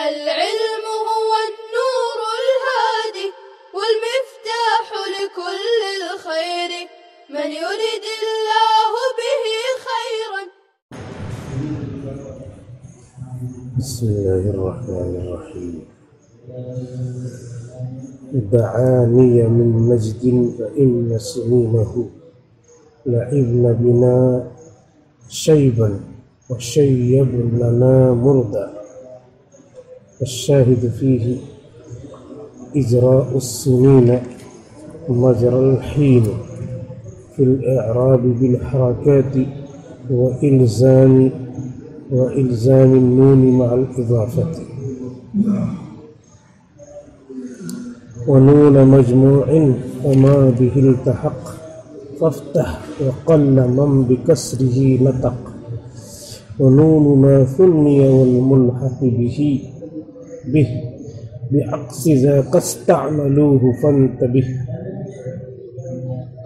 العلم هو النور الهادي والمفتاح لكل الخير من يرد الله به خيرا. بسم الله الرحمن الرحيم. دعاني من نجد فإن سنينه لعبن بنا شيبا وشيب لنا مردا. الشاهد فيه إجراء السنين مجرى الحين في الإعراب بالحركات وإلزام النون مع الإضافة ونون مجموع وما به التحق فافتح وقل من بكسره نطق. ونون ما ثني والملحق به بعكس ذاك استعملوه فانتبه.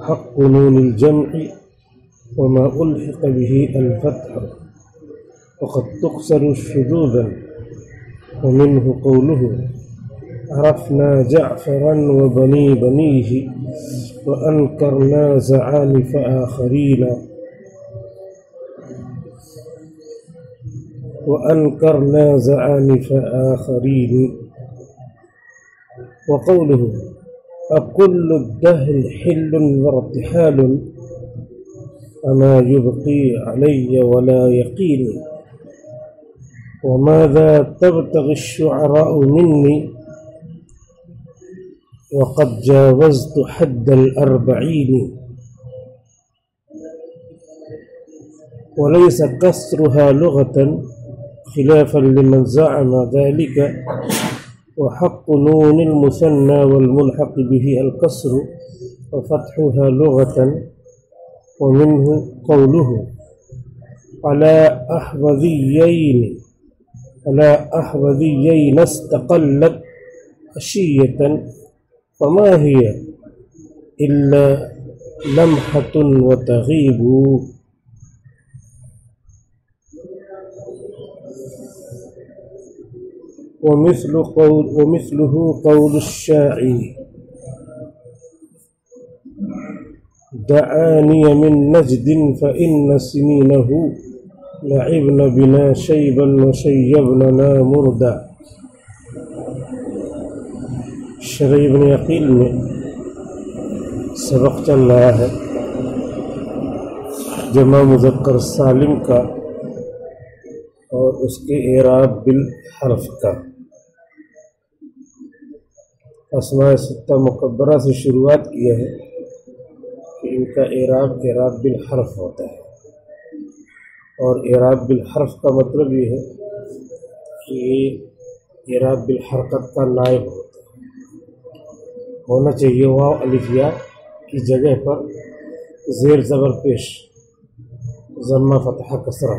حق نون الجمع وما ألحق به الفتح وقد تكسر شذوذا. ومنه قوله عرفنا جعفرا وبني بنيه وأنكرنا زعانف آخرين. وقوله أكل الدهر حل وارتحال أما يبقي علي ولا يقين. وماذا تبتغي الشعراء مني وقد جاوزت حد 40. وليس كسرها لغة خلافا لمن زعم ذلك. وحق نون المثنى والملحق به الكسر وفتحها لغة. ومنه قوله على أحوذيين استقلت عشية فما هي إلا لمحة وتغيب. ومثله قول الشاعر دعاني من نجد فإن سنينه لعبن بنا شيبا وشيبننا مردا. شرح ابن عقیل میں سبق چل رہا ہے جمع مذکر سالم کا اور اس کے اعراب بالحرف کا. اسماء ستہ مقبرہ سے شروعات کیا ہے کہ ان کا اعراب بالحرف ہوتا ہے. اور اعراب بالحرف کا مطلب یہ ہے کہ اعراب بالحرکت کا نائب ہونا چاہیے. واو الف یا کی جگہ پر زیر زبر پیش ضمہ فتحہ کسرہ،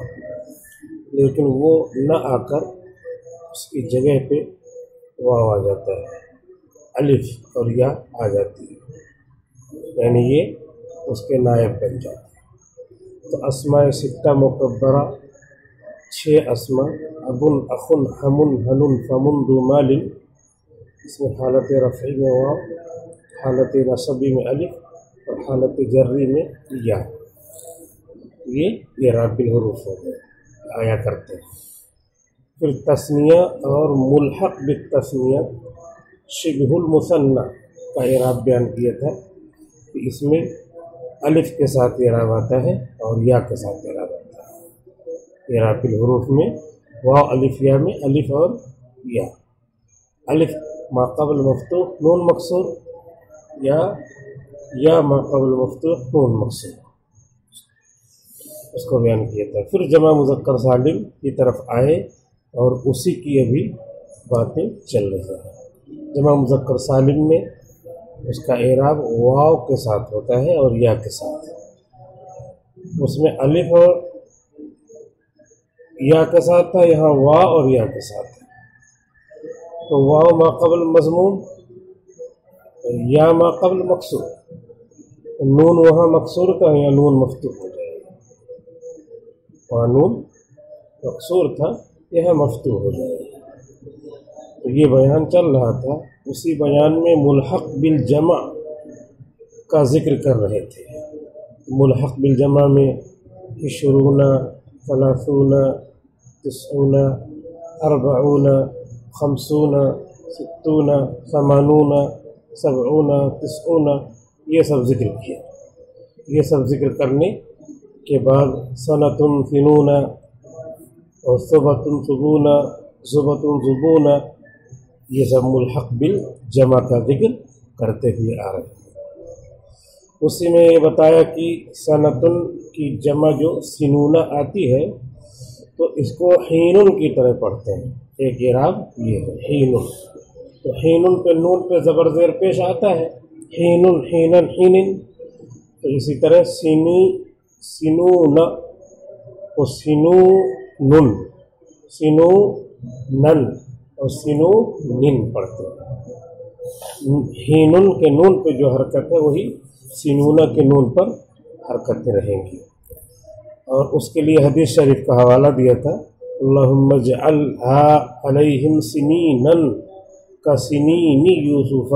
لیکن وہ نہ آ کر اس کی جگہ پہ واو آ جاتا ہے، الف اور یا آ جاتی ہے، یعنی یہ اس کے نائب بن جاتے ہیں. تو اسماء ستہ مکبرہ 6 اسماء ابن اخن حمن ہنن فمن ذو مال، اس میں حالت رفعی میں واو، حالت نصبی میں الف اور حالت جری میں یا. یہ اعراب بالحروف آیا کرتے ہیں. پھر تثنیہ اور ملحق بالتثنیہ شبہ المثنى کا اعراب بیان کیا تھا کہ اس میں الف کے ساتھ اعراب آتا ہے اور یا کے ساتھ اعراب آتا ہے. اعراب بالحروف میں واو الف یا میں الف اور یا. الف ما قبل مفتوح نون مکسور یا ما قبل مفتوح نون مکسور، اس کو بیان کیا تھا. پھر جمع مذکر سالم کی طرف آئے اور اسی کی ابھی باتیں چل رہی ہیں. جمع مذکر سالم میں اس کا اعراب واو کے ساتھ ہوتا ہے اور یا کے ساتھ. اس میں الف اور یا کے ساتھ تھا، یہاں وا اور یا کے ساتھ ہے. تو واو ما قبل مضمون، یا ما قبل مکسور. نون وہاں مکسور تھا، یا نون مفتوح ہو جائے گا. وہاں نون مکسور تھا، یہاں مفتوح ہو جائے گا. یہ بیان چل رہا تھا، اسی بیان میں ملحق بالجمع کا ذکر کر رہے تھے۔ ملحق بالجمع میں 20 30 90 40 50 60 80 70 90 یہ سب ذکر کیا۔ یہ سب ذکر کرنے کے بعد سنتن فنون اور صبتن صبون زبتن زبون یہ سب ملحق بالجمع کا ذکر کرتے ہوئے آ رہے ہیں۔ اسی میں یہ بتایا کہ سنتن کی جمع جو سنون آتی ہے تو اس کو حینن کی طرح پڑھتے ہیں۔ ایک اعراب یہ ہے حینن، تو حینن پہ نون پہ زبر زیر پیش آتا ہے، حینن حینن حینن۔ تو اسی طرح سنون اور سنونن، سنونن اور سنونن پڑھتے ہیں۔ حینن کے نون پہ جو حرکت ہے وہی سنونہ کے نون پر حرکتیں رہیں گی۔ اور اس کے لیے حدیث شریف کا حوالہ دیا تھا، اللہم اجعلھا علیہم سنینن کسنین یوسف۔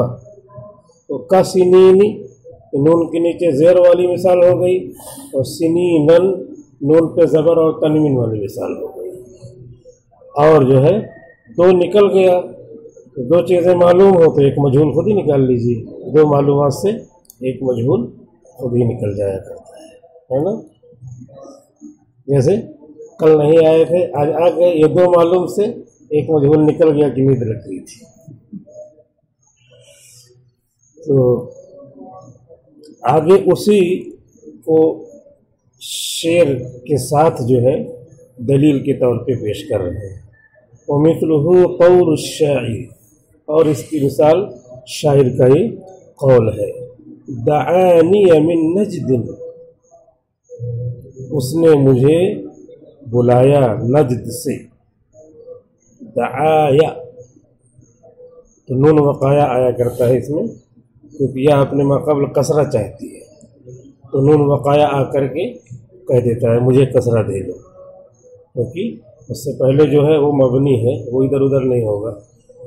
تو کسنین نون کے نیچے زیر والی مثال ہو گئی، اور سنینن نون پہ زبر اور تنوین والی مثال ہو گئی۔ اور جو ہے دو نکل گیا، دو چیزیں معلوم ہو تو ایک مجہول خود ہی نکال لیجیے، دو معلومات سے ایک مجہول خود ہی نکل جایا کرتا ہے نا۔ جیسے کل نہیں آئے تھے، آج آ گئے، یہ دو معلوم سے ایک مجہول نکل گیا کہ نیند لگ رہی تھی۔ تو آگے اسی کو شعر کے ساتھ جو ہے دلیل کے طور پہ پیش کر رہے ہیں۔ وَمِثْلُهُ قَوْلُ الشَّاعِرِ، اور اس کی مثال شاعر کا یہ قول ہے، دعانی من نجد، اس نے مجھے بلایا نجد سے، دعایا تو نون وقایا آیا کرتا ہے اس میں، کیونکہ یہ اپنے ما قبل کسرہ چاہتی ہے، تو نون وقایا آ کر کے کہہ دیتا ہے مجھے کسرہ دے دو، کیونکہ اس سے پہلے جو ہے وہ مبنی ہے، وہ ادھر ادھر نہیں ہوگا،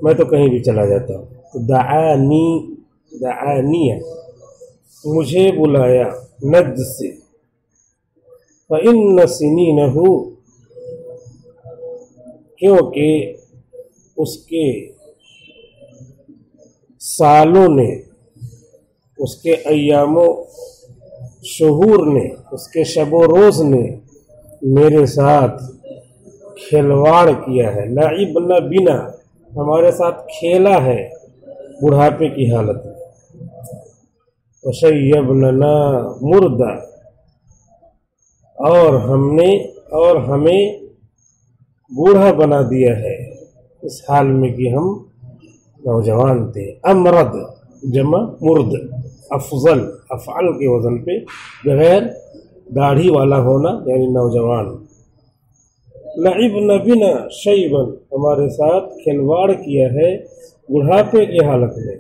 میں تو کہیں بھی چلا جاتا ہوں۔ تو دعانی، دعانی مجھے بلایا نجد سے، فَإِنَّ سِنِينَهُ، کیونکہ اس کے سالوں نے، اس کے ایام و شہور نے، اس کے شب و روز نے میرے ساتھ کھلواڑ کیا ہے، لعبنا بنا، ہمارے ساتھ کھیلا ہے بڑھاپے کی حالت میں، وشیبننا مردہ، اور ہمیں بوڑھا بنا دیا ہے اس حال میں کہ ہم نوجوان تھے۔ امرد جمع مرد، افضل افعل کے وزن پہ بغیر داڑھی والا ہونا یعنی نوجوان۔ لعبنا بنا شیبا، ہمارے ساتھ کھلواڑ کیا ہے بڑھاپے کی حالت میں،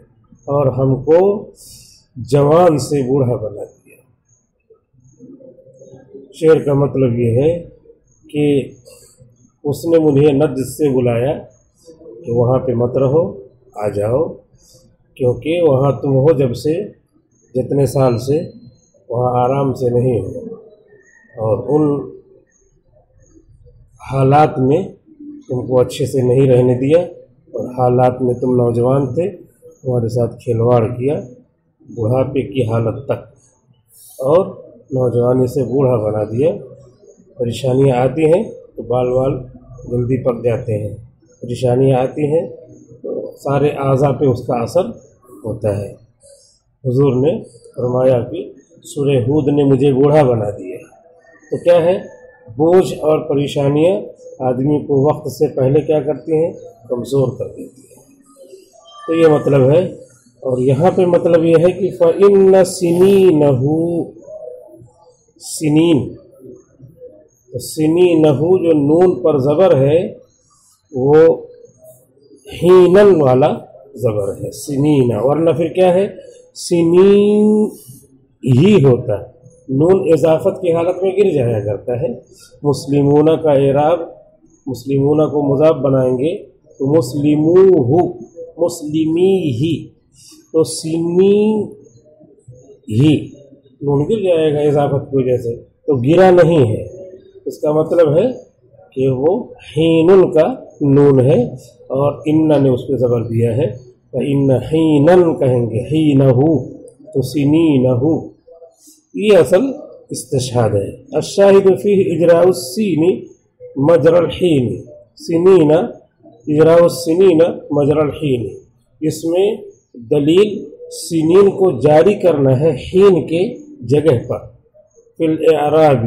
اور ہم کو جوان سے بوڑھا بنا دیا۔ شعر کا مطلب یہ ہے کہ اس نے مجھے نجد سے بلایا کہ وہاں پہ مت رہو، آ جاؤ، کیونکہ وہاں تم ہو جب سے، جتنے سال سے وہاں آرام سے نہیں ہو، اور ان حالات میں تم کو اچھے سے نہیں رہنے دیا، اور حالات میں تم نوجوان تھے، تمہارے ساتھ کھلواڑ کیا بڑھاپے کی حالت تک، اور نوجوانی سے بوڑھا بنا دیا۔ پریشانیاں آتی ہیں تو بال جلدی پک جاتے ہیں، پریشانیاں آتی ہیں تو سارے اعضاء پہ اس کا اثر ہوتا ہے۔ حضور نے فرمایا کہ سورہ ہود نے مجھے بوڑھا بنا دیا۔ تو کیا ہے، بوجھ اور پریشانیاں آدمی کو وقت سے پہلے کیا کرتی ہیں، کمزور کر دیتی ہیں۔ تو یہ مطلب ہے، اور یہاں پہ مطلب یہ ہے کہ فَإِنَّ سِنِينَهُ، سنین، سنینہو جو نون پر زبر ہے وہ ہینن والا زبر ہے، سنین، ورنہ پھر کیا ہے، سنین ہی ہوتا ہے، نون اضافت کی حالت میں گر جایا کرتا ہے۔ مسلمون کا اعراب، مسلمون کو مضاف بنائیں گے تو مسلموہ مسلمی ہی، تو سینی ہی نون گر جائے گا اضافت کی وجہ سے، تو گرا نہیں ہے، اس کا مطلب ہے کہ وہ حینن کا نون ہے اور انّا نے اس پہ زبر دیا ہے، فإن حینن کہیں گے، حینہ تو سنینہ، یہ اصل استشہاد ہے۔ الشاہد فیہ اجراء السین مجرى الحین، سنین اجراء السنین مجرى الحین، اس میں دلیل سنین کو جاری کرنا ہے حین کے جگہ پر، فی الاعراب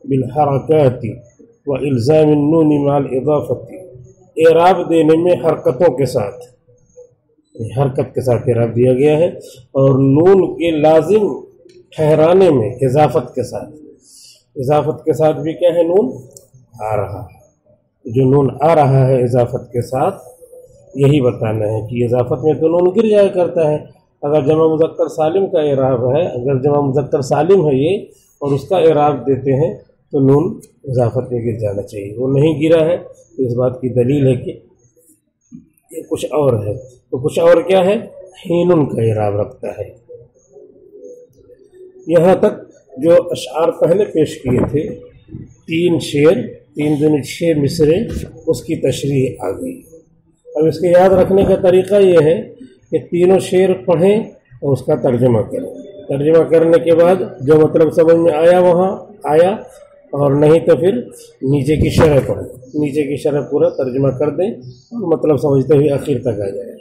بالحرکات والزام النون مع الاضافت، اعراب دینے میں حرکتوں کے ساتھ، حرکت کے ساتھ اعراب دیا گیا ہے، اور نون کے لازم ٹھہرانے میں اضافت کے ساتھ، اضافت کے ساتھ بھی کیا ہے نون آ رہا ہے، جو نون آ رہا ہے اضافت کے ساتھ یہی بتانا ہے کہ اضافت میں تو نون گر جایا کرتا ہے۔ اگر جمع مذکر سالم کا اعراب ہے، اگر جمع مذکر سالم ہے یہ اور اس کا اعراب دیتے ہیں تو نون اضافت میں گر جانا چاہیے، وہ نہیں گرا ہے، اس بات کی دلیل ہے کہ یہ کچھ اور ہے، تو کچھ اور کیا ہے، حینن کا اعراب رکھتا ہے۔ یہاں تک جو اشعار پہلے پیش کیے تھے، 3 شعر 3 دن 6 مصرے، اس کی تشریح آ گئی۔ اب اس کے یاد رکھنے کا طریقہ یہ ہے کہ تینوں شعر پڑھیں اور اس کا ترجمہ کریں، ترجمہ کرنے کے بعد جو مطلب سمجھ میں آیا وہاں آیا، اور نہیں تو پھر نیچے کی شرح پڑھیں، نیچے کی شرح پورا ترجمہ کر دیں اور مطلب سمجھتے ہوئے آخر تک آ جائے۔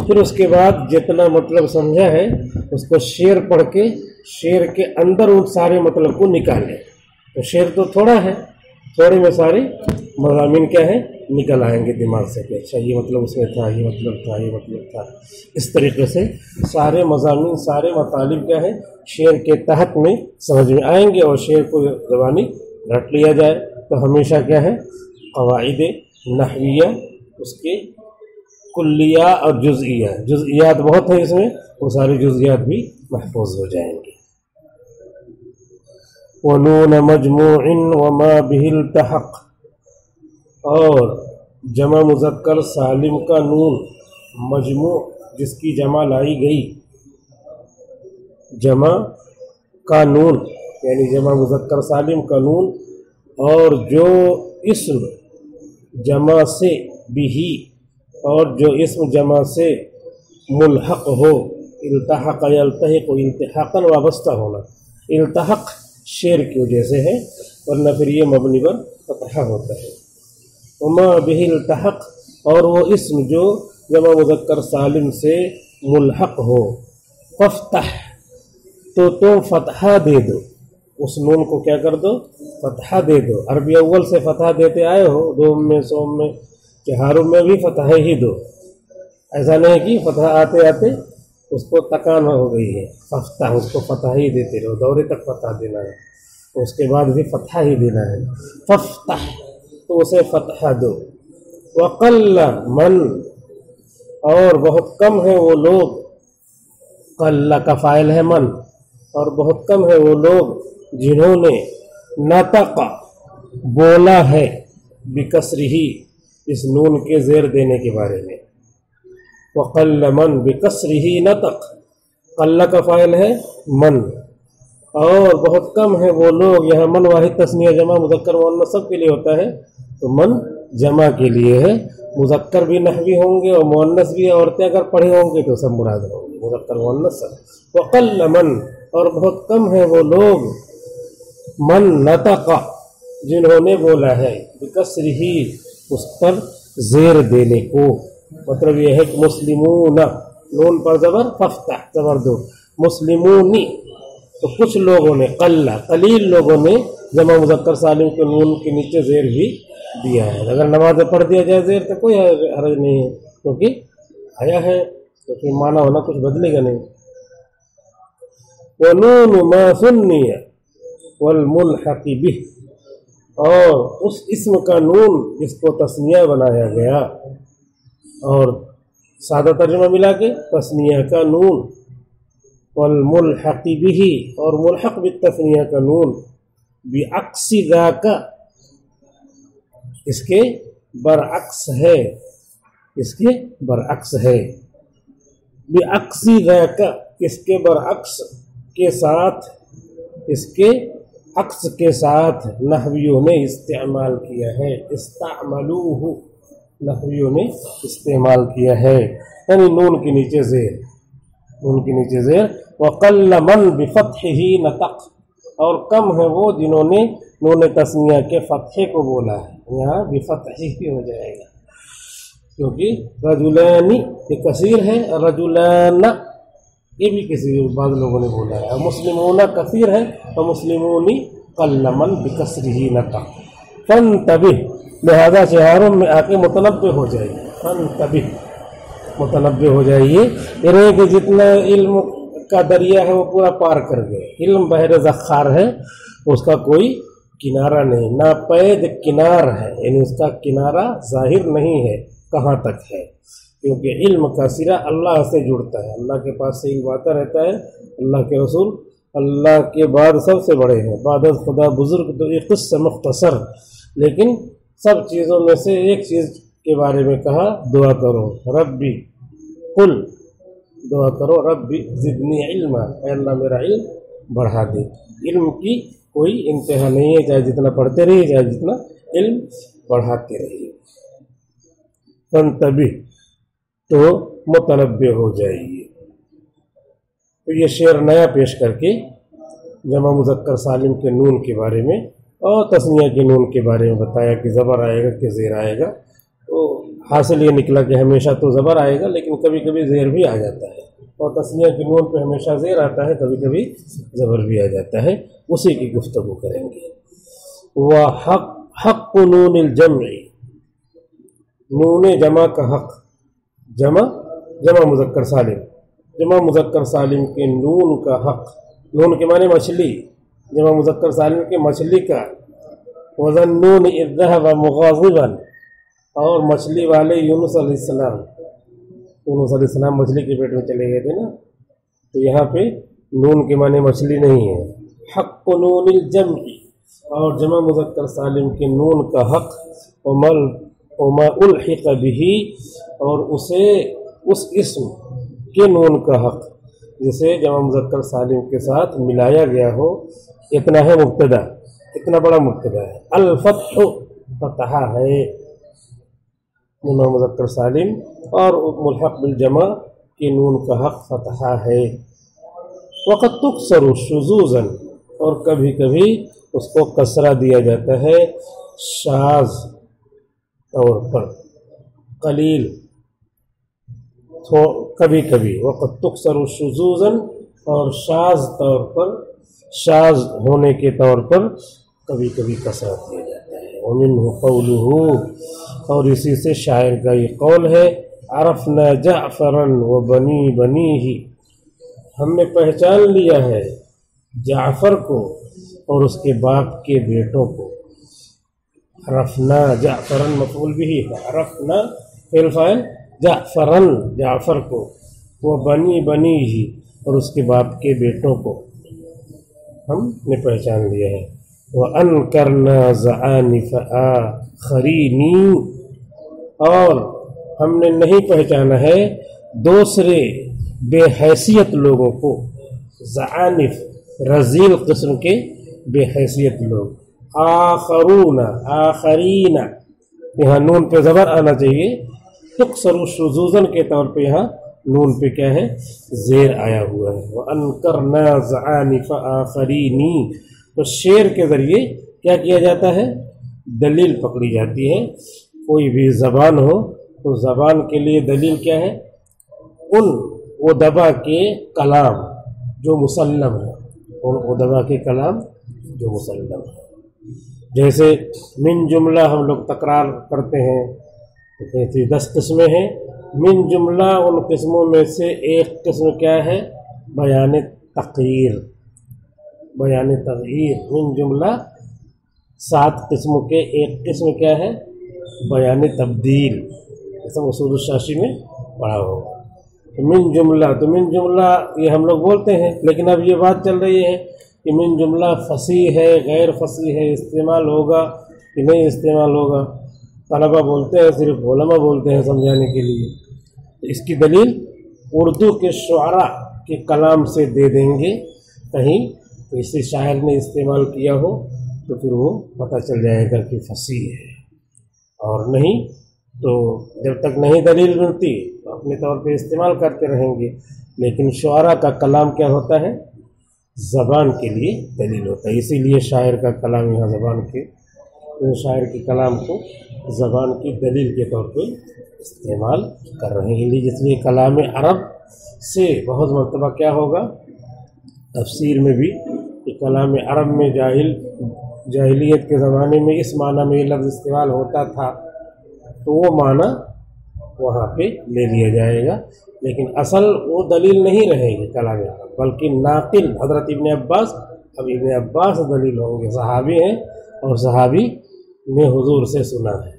پھر اس کے بعد جتنا مطلب سمجھا ہے اس کو شعر پڑھ کے شعر کے اندر ان سارے مطلب کو نکالیں، تو شعر تو تھوڑا ہے، تھوڑے میں سارے مضامین کیا ہے نکل آئیں گے دماغ سے کہ اچھا یہ مطلب اس میں تھا، یہ مطلب تھا، یہ مطلب تھا۔ اس طریقے سے سارے مضامین سارے مطالب کیا ہے شعر کے تحت میں سمجھ میں آئیں گے، اور شعر کو زبانی رٹ لیا جائے تو ہمیشہ کیا ہے قواعد نحویہ، اس کے کلیہ اور جزئیہ، جزئیات بہت ہیں اس میں، وہ سارے جزئیات بھی محفوظ ہو جائیں گے۔ وَنُونَ مَجْمُوعٍ وَمَا بِهِ الْتَحَقَ، اور جمع مذکر سالم کا نون مجموع جس کی جمع لائی گئی، جمع کا نون یعنی جمع مذکر سالم کا نون، اور جو اسم جمع سے بھی، اور جو اسم جمع سے ملحق ہو، التحق یلتحق التحاقا وابستہ ہونا، التحق شعر کی وجہ سے ہے ورنہ پھر یہ مبنی پر فتحہ ہوتا ہے۔ وما به التحق، اور وہ اسم جو جمع مذکر سالم سے ملحق ہو، فافتح، تو تم فتحہ دے دو، اس نون کو کیا کر دو فتحہ دے دو۔ عربی اول سے فتحہ دیتے آئے ہو، دوم میں سوم میں چہارم میں بھی فتحہ ہی دو، ایسا نہیں کہ فتحہ آتے آتے اس کو تکان ہو گئی ہے، ففتح اس کو فتح ہی دیتے رہو، دورے تک فتح دینا ہے، اس کے بعد بھی فتح ہی دینا ہے۔ ففتح، تو اسے فتح دو۔ وقل من، اور بہت کم ہے وہ لوگ، قل کا فاعل ہے من، اور بہت کم ہے وہ لوگ جنہوں نے نطق بولا ہے بکسرہ، اس نون کے زیر دینے کے بارے میں۔ وقل من بکسرہ نطق، قل کا فاعل ہے من، اور بہت کم ہے وہ لوگ، یہاں من واحد تثنیہ جمع مذکر مؤنث سب کے لیے ہوتا ہے، تو من جمع کے لیے ہے، مذکر بھی نحوی ہوں گے اور مؤنث بھی، عورتیں اگر پڑھے ہوں گے تو سب مراد ہوں گے، مذکر مؤنث سب۔ وقل من، اور بہت کم ہے وہ لوگ، من نطق، جنہوں نے بولا ہے، بکسرہ، اس پر زیر دینے کو، مطلب یہ ہے کہ مسلمون، نون پر زبر، ففتح زبر دو، مسلمونی، تو کچھ لوگوں نے، قلیل لوگوں نے جمع مذکر سالم کے نون کے نیچے زیر بھی دیا ہے۔ اگر نماز پڑھ دیا جائے زیر تو کوئی حرج نہیں ہے، کیونکہ آیا ہے تو پھر معنی ہونا کچھ بدلے گا نہیں۔ وَنُونُ مَا ثُنِّيَ وَالْمُلْحَقِ بِهِ، اور اس اسم کا نون جس کو تثنیہ بنایا گیا، اور سادہ ترجمہ ملا کے تثنیہ کا نون، والملحق به، اور ملحق بالتثنیہ کا نون، بعکس ذاک، اس کے برعکس ہے، اس کے برعکس ہے. بعکسی ذاک، اس کے برعکس کے ساتھ، اس کے عکس کے ساتھ نحویوں نے استعمال کیا ہے. استعملوہ، نحویوں نے استعمال کیا ہے، یعنی نون کے نیچے زیر، نون کے نیچے زیر. وقل من بفتحہ نطق، اور کم ہے وہ جنہوں نے نون تثنیہ کے فتحے کو بولا ہے. یہاں بفتحہ ہی ہو جائے گا کیونکہ رجلان یہ کثیر ہے، رجلان یہ بھی کسی بعض لوگوں نے بولا ہے. مسلمون کثیر ہے اور مسلمون قل من بکسرہ نطق. فانتبہ، لہذا شہاروں میں آ کے متنبہ ہو جائیے. فانتبہ، متنبہ ہو جائیے. یہ کہ جتنا علم کا دریا ہے وہ پورا پار کر گئے. علم بحر ذخار ہے، اس کا کوئی کنارہ نہیں، ناپید کنار ہے، یعنی اس کا کنارہ ظاہر نہیں ہے کہاں تک ہے، کیونکہ علم کا سرا اللہ سے جڑتا ہے. اللہ کے پاس سے علم آتا رہتا ہے. اللہ کے رسول اللہ کے بعد سب سے بڑے ہیں، بعد از خدا بزرگ تو ایک قصہ مختصر، لیکن سب چیزوں میں سے ایک چیز کے بارے میں کہا، دعا کرو ربی قل، دعا کرو ربی زدنی علما، اے اللہ میرا علم بڑھا دے. علم کی کوئی انتہا نہیں ہے، چاہے جتنا پڑھتے رہیے، چاہے جتنا علم بڑھاتے رہیے. فانتبہ، تو متنبہ ہو جائیے. تو یہ شعر نیا پیش کر کے جمع مذکر سالم کے نون کے بارے میں اور تثنیہ کے نون کے بارے میں بتایا کہ زبر آئے گا کہ زیر آئے گا. تو حاصل یہ نکلا کہ ہمیشہ تو زبر آئے گا، لیکن کبھی کبھی زیر بھی آ جاتا ہے، اور تثنیہ کے نون پہ ہمیشہ زیر آتا ہے، کبھی کبھی زبر بھی آ جاتا ہے. اسی کی گفتگو کریں گے. وحق نون الجمع، نون جمع کا حق، جمع مذکر سالم، جمع مذکر سالم کے نون کا حق. نون کے معنی مچھلی، جمع مذکر سالم کے مچھلی کا. وَظَنُّونِ إِذْ ذَهَبَ مُغَاضِبًا، اور مچھلی والے یونس علیہ السلام، یونس علیہ السلام مچھلی کے پیٹ میں چلے گئے تھے نا، تو یہاں پہ نون کے معنی مچھلی نہیں ہے. حق نون الجمع، اور جمع مذکر سالم کے نون کا حق. وما الحق به، اور اسے اس اسم کے نون کا حق جسے جمع مذکر سالم کے ساتھ ملایا گیا ہو. اتنا ہے مبتدا، اتنا بڑا مبتدا ہے. الفتح، فتحہ ہے جمع مذکر سالم، اور ملحق بالجمع کے نون کا حق فتحہ ہے. وقد تکسر شذوذا، اور کبھی کبھی اس کو کسرہ دیا جاتا ہے شاذ طور پر، قلیل کبھی کبھی. وقد تکسر شذوذا، اور شاذ طور پر، شاذ ہونے کے طور پر کبھی کبھی کسرہ دیا جاتا ہے. ومنہ قولہ، اور اسی سے شاعر کا یہ قول ہے. عرفنا جعفرا وبنی بنیہ، ہم نے پہچان لیا ہے جعفر کو اور اس کے باپ کے بیٹوں کو. عرفنا جعفرا مفعول به ہے، عرفنا فعل فاعل، جعفرا جعفر کو، وبنی بنیہ اور اس کے باپ کے بیٹوں کو ہم نے پہچان لیا ہے. وَأَنْكَرْنَا زَعَانِفَ آخَرِينِ، اور ہم نے نہیں پہچانا ہے دوسرے بے حیثیت لوگوں کو. زعانف، رذیل قسم کے بے حیثیت لوگ. آخرون، آخرین، یہاں نون پہ زبر آنا چاہیے. تکسر شذوذاً کے طور پہ یہاں نون پہ کیا ہے؟ زیر آیا ہوا ہے. وَأَنْكَرْنَا زَعَانِفَ آخَرِينِ، تو شعر کے ذریعے کیا کیا جاتا ہے؟ دلیل پکڑی جاتی ہے. کوئی بھی زبان ہو تو زبان کے لیے دلیل کیا ہے؟ ان ادبا کے کلام جو مسلم ہے، ان ادبا کے کلام جو مسلم ہے. جیسے من جملہ ہم لوگ تکرار کرتے ہیں، تو کہتے ہیں 10 قسمیں ہیں. من جملہ ان قسموں میں سے ایک قسم کیا ہے؟ بیان تغییر، بیان تغییر. من جملہ 7 قسموں کے ایک قسم کیا ہے؟ بیان تبدیل. ایسا اصول الشاشی میں پڑھا ہوگا. من جملہ، تو من جملہ یہ ہم لوگ بولتے ہیں، لیکن اب یہ بات چل رہی ہے کہ من جملہ فصیح ہے غیر فصیح ہے، استعمال ہوگا کہ نہیں استعمال ہوگا. طلبہ بولتے ہیں، صرف علماء بولتے ہیں سمجھانے کے لیے. اس کی دلیل اردو کے شعراء کے کلام سے دے دیں گے. کہیں کسی شاعر نے استعمال کیا ہو تو پھر وہ پتہ چل جائے گا کہ فصیح ہے، اور نہیں تو جب تک نہیں دلیل ملتی تو اپنے طور پہ استعمال کرتے رہیں گے. لیکن شعراء کا کلام کیا ہوتا ہے؟ زبان کے لیے دلیل ہوتا ہے. اسی لیے شاعر کا کلام یہاں زبان کے شاعر کے کلام کو زبان کی دلیل کے طور پہ استعمال کر رہے ہیں. اس لیے کلام عرب سے بہت مرتبہ کیا ہوگا تفسیر میں بھی کہ کلام عرب میں جاہلیت کے زمانے میں اس معنی میں یہ لفظ استعمال ہوتا تھا تو وہ معنی وہاں پہ لے لیا جائے گا. لیکن اصل وہ دلیل نہیں رہے گی کلام عرب، بلکہ ناقل حضرت ابن عباس. اب ابن عباس دلیل ہوں گے، صحابی ہیں اور صحابی نے حضور سے سنا ہے،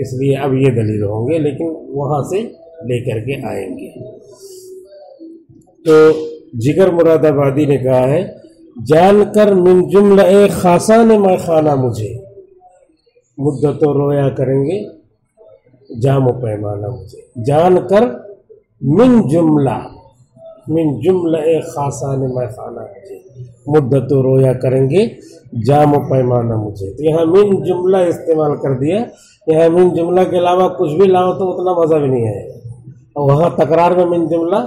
اس لیے اب یہ دلیل ہوں گے، لیکن وہاں سے لے کر کے آئیں گے. تو جگر مراد آبادی نے کہا ہے جان کر من جملہ خاصان میں خانہ مجھے، مدت و رویا کریں گے جام و پیمانہ مجھے. جان کر من جملہ خاصان میں خانہ مجھے، مدت و رویا کریں گے جام و پیمانہ مجھے. تو یہاں من جملہ استعمال کر دیا. یہاں من جملہ کے علاوہ کچھ بھی لاؤ تو اتنا مزہ بھی نہیں آئے گا. اور وہاں تکرار میں من جملہ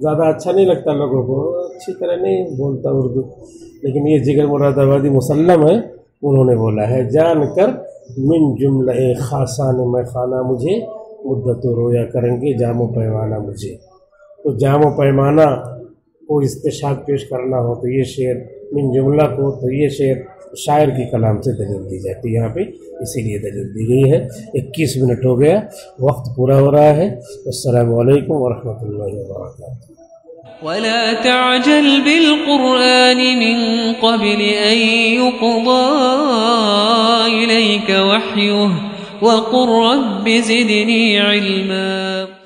زیادہ اچھا نہیں لگتا لوگوں کو، اچھی طرح نہیں بولتا اردو. لیکن یہ جگر مراد آبادی مسلم ہے، انہوں نے بولا ہے جان کر من جملہ خاصان میں خانہ مجھے، مدت و رویا کریں گے جام و پیمانہ مجھے. تو جام و پیمانہ کو استشہاد پیش کرنا ہو تو یہ شعر، من جملہ کو تو یہ شعر شاعر کی کلام سے دلیل دی جاتی ہے. یہاں پہ اسی لیے دلیل دی گئی ہے. 21 منٹ ہو گیا، وقت پورا ہو رہا ہے. السلام علیکم ورحمۃ اللہ وبرکاتہ. ولا تعجل بالقرآن من قبل أن يقضى إليك وحيه وقل رب زدني علما.